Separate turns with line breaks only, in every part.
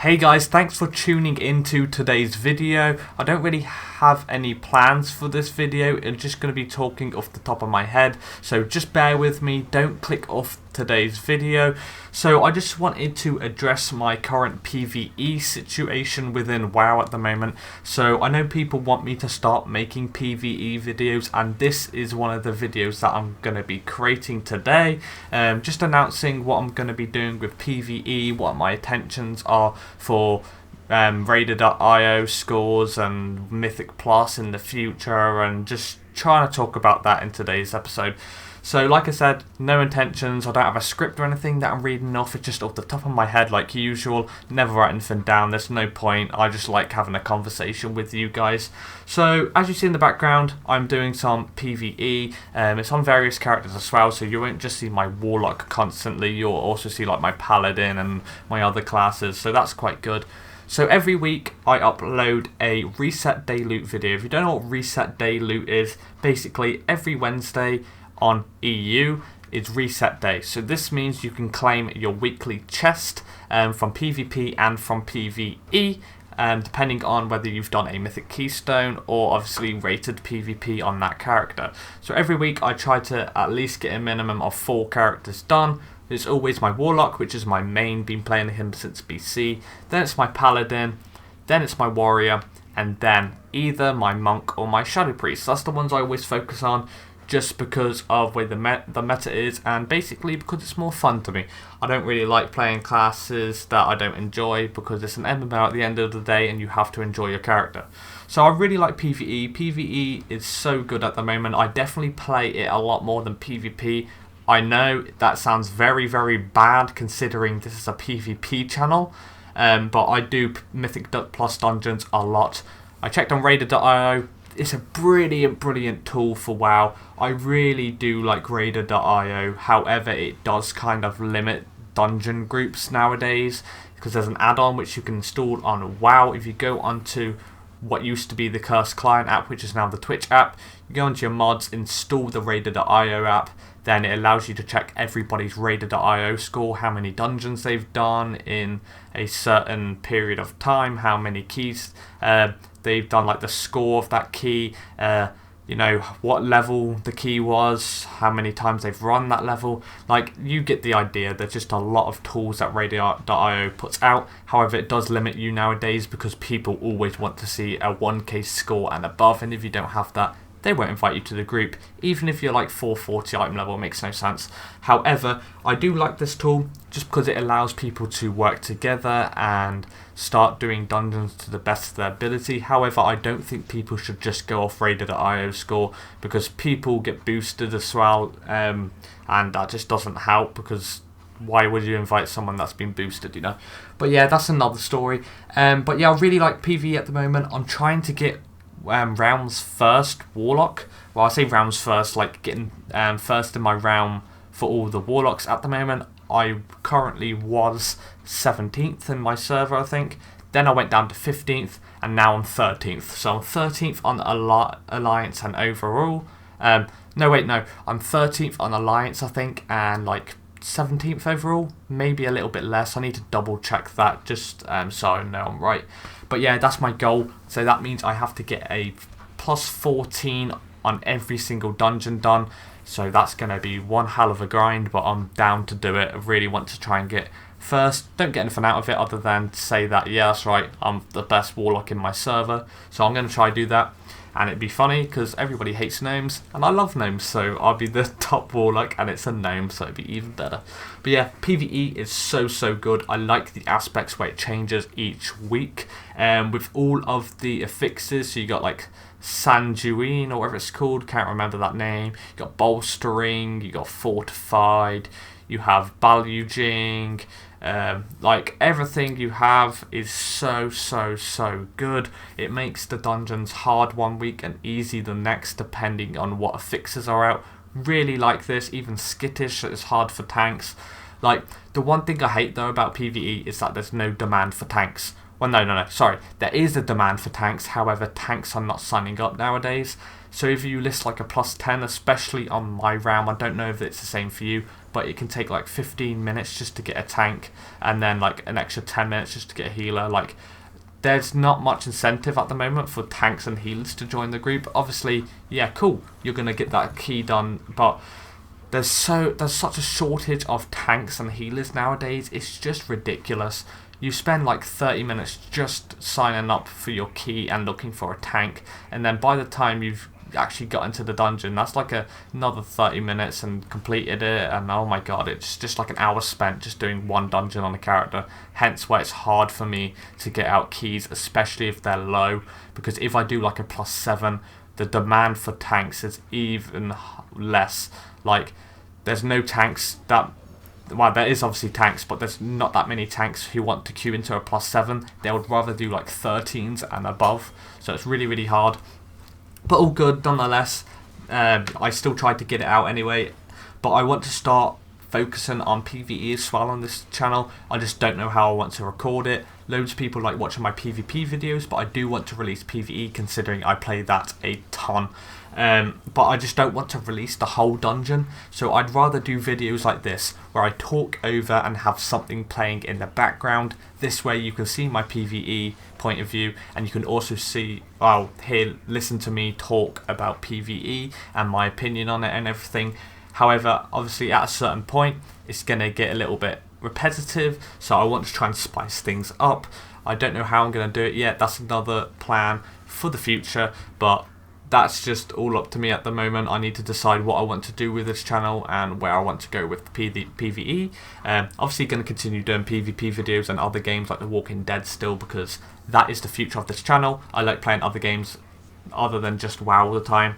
Hey guys, thanks for tuning into today's video. I don't really have any plans for this video. I'm just going to be talking off the top of my head, so just bear with me, don't click off today's video. So I just wanted to address my current PvE situation within WoW at the moment. So I know people want me to start making PvE videos, and this is one of the videos that I'm going to be creating today. Just announcing what I'm going to be doing with PvE, what my intentions are for Raider.io scores and Mythic Plus in the future, and just trying to talk about that in today's episode. So like I said, no intentions, I don't have a script or anything that I'm reading off, it's just off the top of my head like usual, never write anything down, there's no point, I just like having a conversation with you guys. So as you see in the background, I'm doing some PvE, it's on various characters as well, so you won't just see my Warlock constantly, you'll also see like my Paladin and my other classes, so that's quite good. So every week I upload a Reset Day Loot video. If you don't know what Reset Day Loot is, basically every Wednesday on EU is Reset Day. So this means you can claim your weekly chest from PvP and from PvE, depending on whether you've done a Mythic Keystone or obviously rated PvP on that character. So every week I try to at least get a minimum of 4 characters done. It's always my Warlock, which is my main, been playing him since BC, then it's my Paladin, then it's my Warrior, and then either my Monk or my Shadow Priest. That's the ones I always focus on, just because of where the meta is, and basically because it's more fun to me. I don't really like playing classes that I don't enjoy, because it's an MMO at the end of the day and you have to enjoy your character. So I really like PvE. PvE is so good at the moment. I definitely play it a lot more than PvP. I know that sounds very, very bad considering this is a PvP channel, but I do Mythic Plus dungeons a lot. I checked on Raider.io. It's a brilliant tool for WoW. I really do like Raider.io. However, it does kind of limit dungeon groups nowadays, because there's an add-on which you can install on WoW. If you go onto what used to be the Curse Client app, which is now the Twitch app, you go into your mods, install the Raider.io app, then it allows you to check everybody's Raider.io score, how many dungeons they've done in a certain period of time, how many keys they've done, like the score of that key, you know, what level the key was, how many times they've run that level. Like, you get the idea. There's just a lot of tools that Raider.io puts out. However, it does limit you nowadays, because people always want to see a 1k score and above, and if you don't have that, they won't invite you to the group. Even if you're like 440 item level, it makes no sense. However, I do like this tool just because it allows people to work together and start doing dungeons to the best of their ability. However, I don't think people should just go off Raider.io score, because people get boosted as well, and that just doesn't help, because why would you invite someone that's been boosted, you know? But yeah, that's another story. But yeah, I really like PvE at the moment. I'm trying to get rounds first Warlock. Well, I say rounds first, like getting first in my realm for all the Warlocks at the moment. I currently was 17th in my server, I think. Then I went down to 15th, and now I'm 13th. So I'm 13th on Alliance and overall. I'm 13th on Alliance, I think, and like 17th overall, maybe a little bit less. I need to double check that, just so I know I'm right. But yeah, that's my goal. So that means I have to get a plus 14 on every single dungeon done. So that's going to be one hell of a grind, but I'm down to do it. I really want to try and get first. Don't get anything out of it other than say that, yeah, that's right, I'm the best Warlock in my server. So I'm going to try do that. And it'd be funny, because everybody hates gnomes, and I love gnomes, so I'll be the top Warlock, and it's a gnome, so it'd be even better. But yeah, PvE is so good. I like the aspects where it changes each week, with all of the affixes. So you got like Sanjuine, or whatever it's called, can't remember that name. You got Bolstering, you got Fortified, you have Baluging. Like, everything you have is so good. It makes the dungeons hard one week and easy the next, depending on what affixes are out. Really like this. Even Skittish is hard for tanks. Like, the one thing I hate though about PvE is that there's no demand for tanks. Well, no, sorry. There is a demand for tanks, however, tanks are not signing up nowadays. So if you list like a plus 10, especially on my realm, I don't know if it's the same for you, but it can take like 15 minutes just to get a tank, and then like an extra 10 minutes just to get a healer. Like, there's not much incentive at the moment for tanks and healers to join the group. Obviously, yeah, cool, you're going to get that key done, but there's such a shortage of tanks and healers nowadays. It's just ridiculous. You spend like 30 minutes just signing up for your key and looking for a tank, and then by the time you've actually got into the dungeon, that's like another 30 minutes and completed it, and oh my god, it's just like an hour spent just doing one dungeon on a character. Hence why it's hard for me to get out keys, especially if they're low, because if I do like a plus 7, the demand for tanks is even less. Like, there's no tanks that, well, there is obviously tanks, but there's not that many tanks who want to queue into a plus 7. They would rather do like 13s and above, so it's really, really hard. But all good nonetheless. I still tried to get it out anyway, but I want to start focusing on PvE as well on this channel. I just don't know how I want to record it. Loads of people like watching my PvP videos, but I do want to release PvE considering I play that a ton. But I just don't want to release the whole dungeon, so I'd rather do videos like this where I talk over and have something playing in the background. This way you can see my PvE point of view, and you can also see, well, listen to me talk about PvE and my opinion on it and everything. However, obviously at a certain point it's going to get a little bit repetitive, so I want to try and spice things up. I don't know how I'm going to do it yet. That's another plan for the future, but that's just all up to me at the moment. I need to decide what I want to do with this channel and where I want to go with the PvE. Obviously going to continue doing PvP videos and other games like The Walking Dead still, because that is the future of this channel. I like playing other games other than just WoW all the time.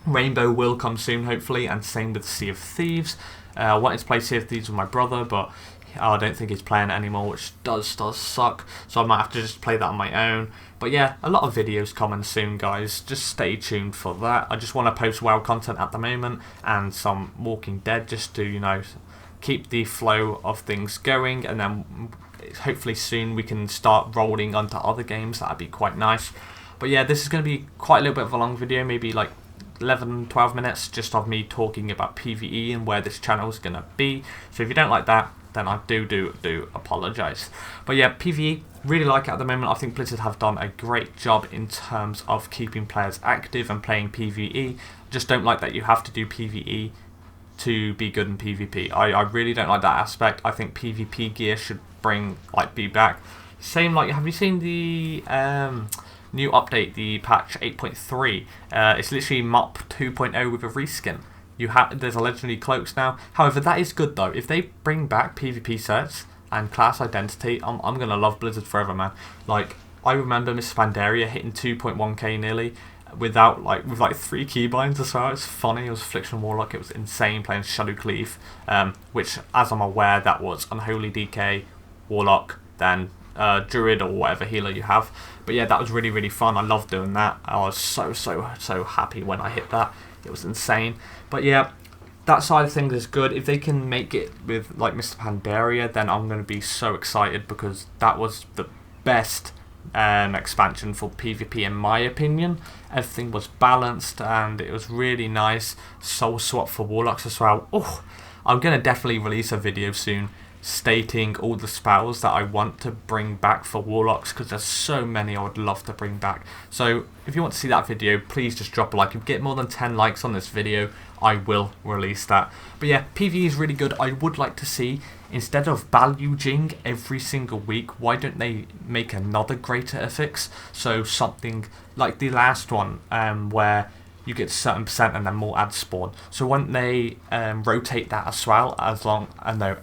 Rainbow will come soon hopefully, and same with Sea of Thieves. I wanted to play Sea of Thieves with my brother, but I don't think he's playing it anymore, which does suck, so I might have to just play that on my own. But yeah, a lot of videos coming soon, guys. Just stay tuned for that. I just want to post WoW content at the moment and some Walking Dead, just to, you know, keep the flow of things going, and then hopefully soon we can start rolling onto other games. That'd be quite nice. But yeah, this is going to be quite a little bit of a long video, maybe like 11-12 minutes just of me talking about PvE and where this channel is going to be. So if you don't like that, then I do apologise. But yeah, PvE, really like it at the moment. I think Blizzard have done a great job in terms of keeping players active and playing PvE. Just don't like that you have to do PvE to be good in PvP. I really don't like that aspect. I think PvP gear should be back. Same, like, have you seen the new update, the patch 8.3? It's literally MOP 2.0 with a reskin. There's a legendary cloaks now. However, that is good though. If they bring back PvP sets and class identity, I'm gonna love Blizzard forever, man. Like, I remember Miss Pandaria hitting 2.1k nearly with 3 keybinds as well. It's funny. It was Affliction Warlock. It was insane playing Shadow Cleave, which, as I'm aware, that was Unholy DK, Warlock, then Druid or whatever healer you have. But yeah, that was really, really fun. I loved doing that. I was so happy when I hit that. It was insane. But yeah, that side of things is good. If they can make it with like Mr. Pandaria, then I'm going to be so excited, because that was the best expansion for PvP in my opinion. Everything was balanced and it was really nice. Soul swap for Warlocks as well. Oh, I'm going to definitely release a video soon stating all the spells that I want to bring back for Warlocks, because there's so many I would love to bring back. So if you want to see that video, please just drop a like. If you get more than 10 likes on this video, I will release that. But yeah, PvE is really good. I would like to see, instead of baluging every single week, why don't they make another greater affix? So something like the last one, where you get a certain percent and then more ads spawn. So when they rotate that as well,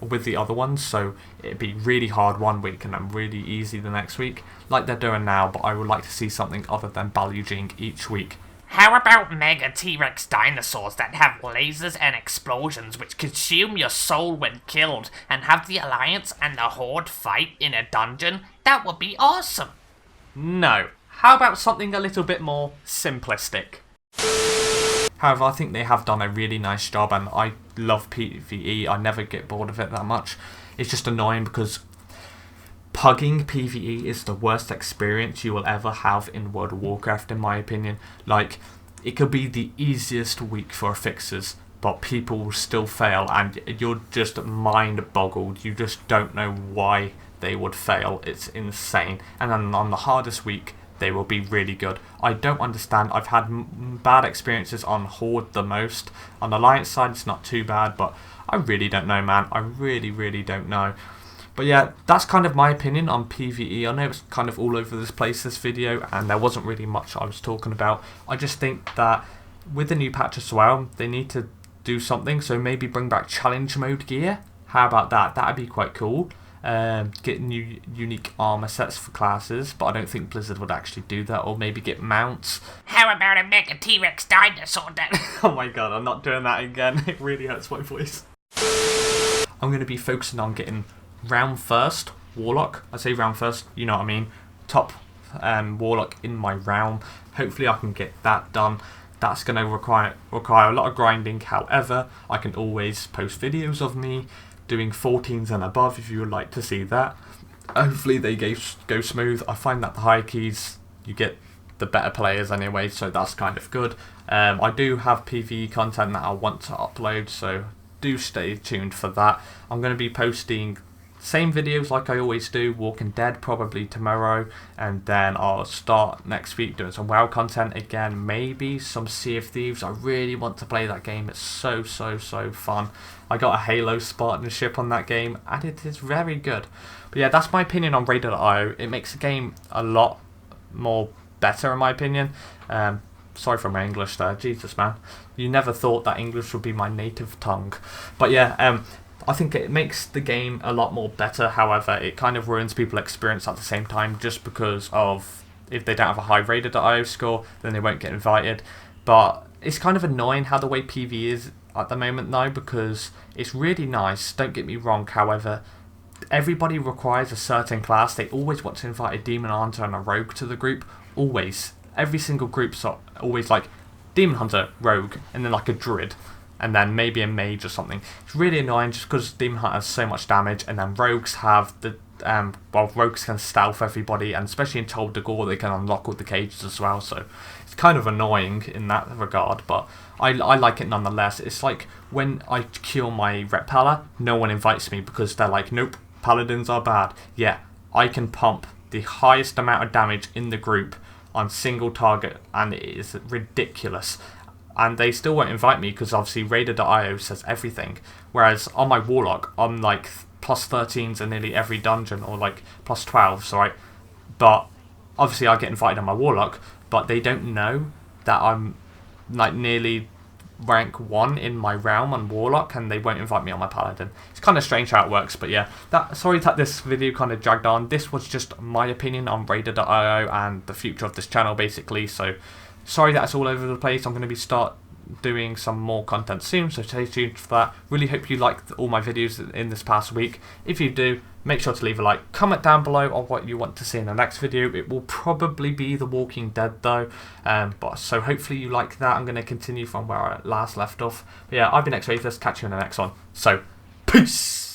with the other ones, so it'd be really hard one week and then really easy the next week, like they're doing now. But I would like to see something other than baluging each week.
How about Mega T-Rex dinosaurs that have lasers and explosions which consume your soul when killed, and have the Alliance and the Horde fight in a dungeon? That would be awesome.
No. How about something a little bit more simplistic? However, I think they have done a really nice job, and I love PvE. I never get bored of it that much. It's just annoying because Pugging PvE is the worst experience you will ever have in World of Warcraft, in my opinion. Like, it could be the easiest week for fixers, but people will still fail, and you're just mind boggled. You just don't know why they would fail. It's insane. And then on the hardest week, they will be really good. I don't understand. I've had bad experiences on Horde the most. On the Alliance side, it's not too bad, but I really don't know, man. I really don't know. But yeah, that's kind of my opinion on PvE. I know it's kind of all over this place, this video, and there wasn't really much I was talking about. I just think that with the new patch as well, they need to do something. So maybe bring back challenge mode gear. How about that? That'd be quite cool. Get new unique armor sets for classes, but I don't think Blizzard would actually do that. Or maybe get mounts.
How about a Mega T-Rex dinosaur then?
Oh my god, I'm not doing that again. It really hurts my voice. I'm going to be focusing on getting round first Warlock. I say round first, you know what I mean. Top Warlock in my realm. Hopefully I can get that done. That's going to require a lot of grinding. However, I can always post videos of me doing 14s and above if you would like to see that. Hopefully they go smooth. I find that the higher keys, you get the better players anyway, so that's kind of good. I do have PvE content that I want to upload, so do stay tuned for that. I'm going to be posting same videos like I always do, Walking Dead probably tomorrow, and then I'll start next week doing some WoW content again, maybe some Sea of Thieves. I really want to play that game. It's so fun. I got a Halo partnership on that game, and it is very good. But yeah, that's my opinion on Raider.io. It makes the game a lot more better in my opinion. Sorry for my English there, Jesus man. You never thought that English would be my native tongue. But yeah, I think it makes the game a lot more better. However, it kind of ruins people's experience at the same time, just because of if they don't have a high Raider.io score, then they won't get invited. But it's kind of annoying how the way PvE is at the moment now, because it's really nice, don't get me wrong. However, everybody requires a certain class. They always want to invite a Demon Hunter and a Rogue to the group. Always. Every single group's always like Demon Hunter, Rogue, and then like a Druid, and then maybe a Mage or something. It's really annoying just because Demon Hunter has so much damage, and then Rogues have the Rogues can stealth everybody, and especially in Told de Gore they can unlock all the cages as well, so it's kind of annoying in that regard, but I like it nonetheless. It's like when I kill my Repeller, no one invites me because they're like, nope, Paladins are bad. Yeah, I can pump the highest amount of damage in the group on single target, and it is ridiculous. And they still won't invite me because obviously Raider.io says everything. Whereas on my Warlock, I'm like plus 13s in nearly every dungeon, or like plus 12s, right? But obviously I get invited on my Warlock, but they don't know that I'm like nearly rank 1 in my realm on Warlock, and they won't invite me on my Paladin. It's kind of strange how it works, but yeah. Sorry that this video kind of dragged on. This was just my opinion on Raider.io and the future of this channel, basically. So sorry that's all over the place. I'm going to be start doing some more content soon, so stay tuned for that. Really hope you liked all my videos in this past week. If you do, make sure to leave a like. Comment down below on what you want to see in the next video. It will probably be The Walking Dead though, but so hopefully you like that. I'm going to continue from where I last left off. But yeah, I've been Xrathis. Catch you in the next one. So, peace!